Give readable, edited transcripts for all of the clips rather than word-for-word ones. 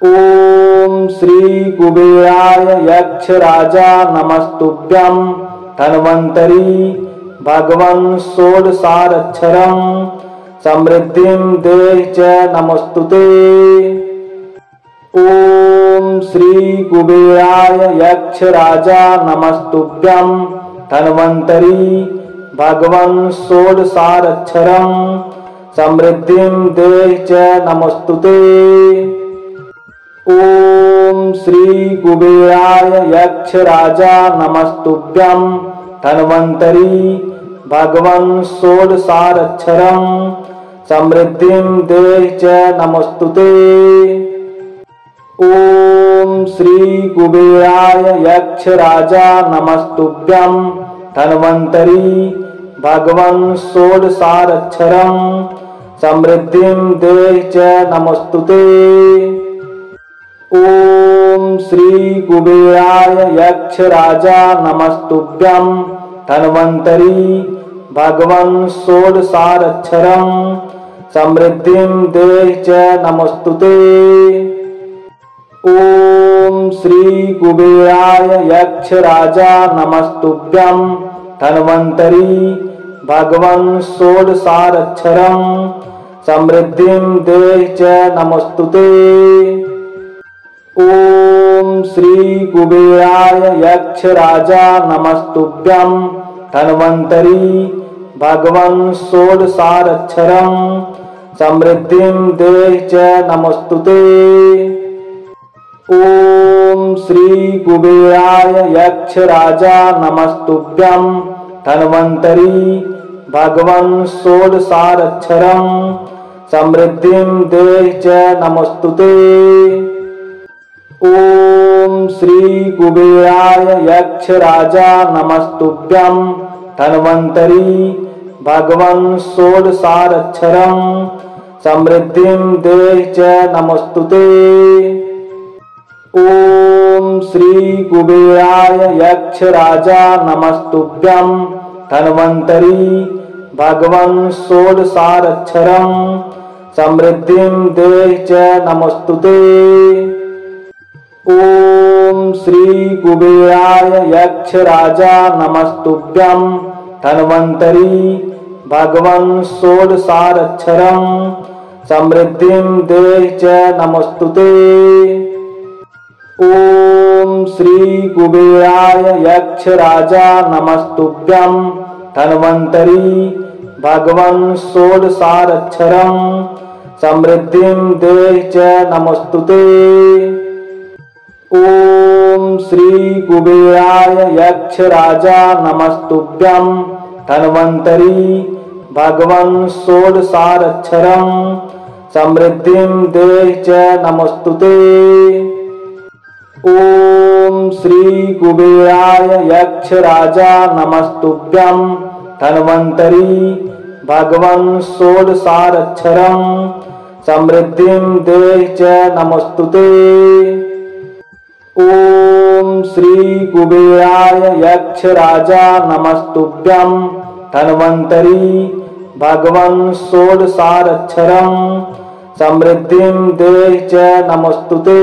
ओम श्री कुबेराय यक्षराजा नमस्तुभ्यं धन्वन्तरी भगवन् षोडशाक्षरं समृद्धिं देहि च नमस्तुते। ओम श्री कुबेराय यक्षराजा नमस्तुभ्यं धन्वन्तरी भगवन् षोडशाक्षरं समृद्धिं देहि च नमस्तुते। ओम श्री कुबेराय यक्षराजा नमस्तुभ्यं धन्वन्तरी भगवन् षोडशाक्षरं समृद्धिं देहि च नमस्तुते। ओम श्री कुबेराय यक्षराजा नमस्तुभ्यं धन्वन्तरी भगवन् षोडशाक्षरं समृद्धिं देहि च नमस्तुते। ओम श्री कुबेराय यक्षराजा नमस्तुभ्यं धन्वन्तरी भगवन् षोडशाक्षरं समृद्धिं देहि च नमस्तुते। ओम श्री कुबेराय यक्षराजा नमस्तुभ्यं धन्वन्तरी भगवन् षोडशाक्षरं समृद्धिं देहि च नमस्तुते। ओम श्री कुबेराय यक्षराजा नमस्तुभ्यं धन्वन्तरी भगवन् षोडशाक्षरं समृद्धिं देहि च नमस्तुते। ओम श्री कुबेराय यक्षराजा नमस्तुभ्यं धन्वन्तरी भगवन् षोडशाक्षरं समृद्धिं देहि च नमस्तुते। ओम श्री कुबेराय यक्षराजा नमस्तुभ्यं धन्वन्तरी भगवन् षोडशाक्षरं समृद्धिं देहि च नमस्तुते। ओम श्री कुबेराय यक्षराजा नमस्तुभ्यं धन्वन्तरी भगवन् षोडशाक्षरं समृद्धिं देहि च नमस्तुते। ओम श्री कुबेराय यक्षराजा नमस्तुभ्यं धन्वन्तरी भगवन् षोडशाक्षरं समृद्धिं देहि च नमस्तुते। ओम श्री कुबेराय यक्षराजा नमस्तुभ्यं धन्वन्तरी भगवन् षोडशाक्षरं समृद्धिं देहि च नमस्तुते। ओम श्री कुबेराय यक्षराजा नमस्तुभ्यं धन्वन्तरी भगवन् षोडशाक्षरं समृद्धिं देहि च नमस्तुते। ओम श्री कुबेराय यक्षराजा नमस्तुभ्यं धन्वन्तरी भगवन् षोडशाक्षरं समृद्धिं देहि च नमस्तुते। ओम श्री कुबेराय यक्षराजा नमस्तुभ्यं धन्वन्तरी भगवन् षोडशाक्षरं समृद्धिं देहि च नमस्तुते।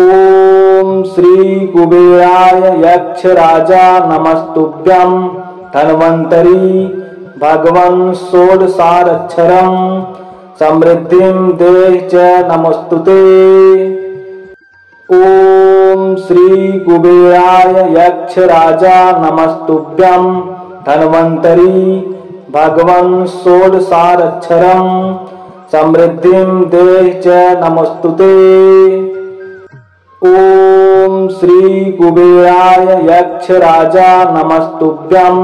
ओम श्री कुबेराय यक्षराजा नमस्तुभ्यं धन्वन्तरी भगवन् षोडशाक्षरं समृद्धिं देहि च नमस्तुते। ओम श्री कुबेराय यक्षराजा नमस्तुभ्यं धन्वन्तरी भगवन् षोडशाक्षरं समृद्धिं देहि च नमस्तुते। ओम श्री कुबेराय यक्षराजा नमस्तुभ्यं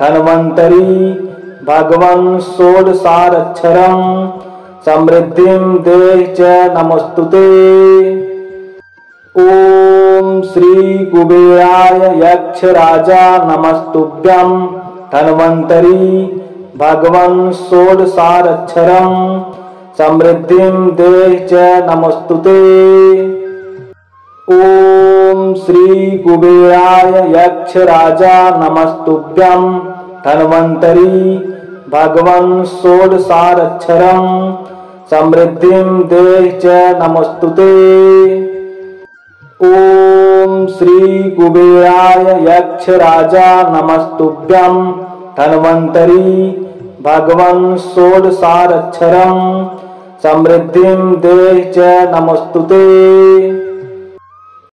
धन्वन्तरी भगवन् षोडशाक्षरं समृद्धिं देहि च नमस्तुते। ओम श्री कुबेराय यक्षराजा नमस्तुभ्यं धन्वन्तरी भगवन् षोडशाक्षरं समृद्धिं देहि च नमस्तुते। ओम श्री कुबेराय यक्षराजा नमस्तुभ्यं धन्वन्तरी भगवन् षोडशाक्षरं समृद्धिं देहि च नमोस्तुते। ओम श्री कुबेराय यक्ष राजा नमस्तुभ्यं धन्वन्तरी भगवन् षोडशाक्षरं समृद्धिं देहि च नमोस्तुते।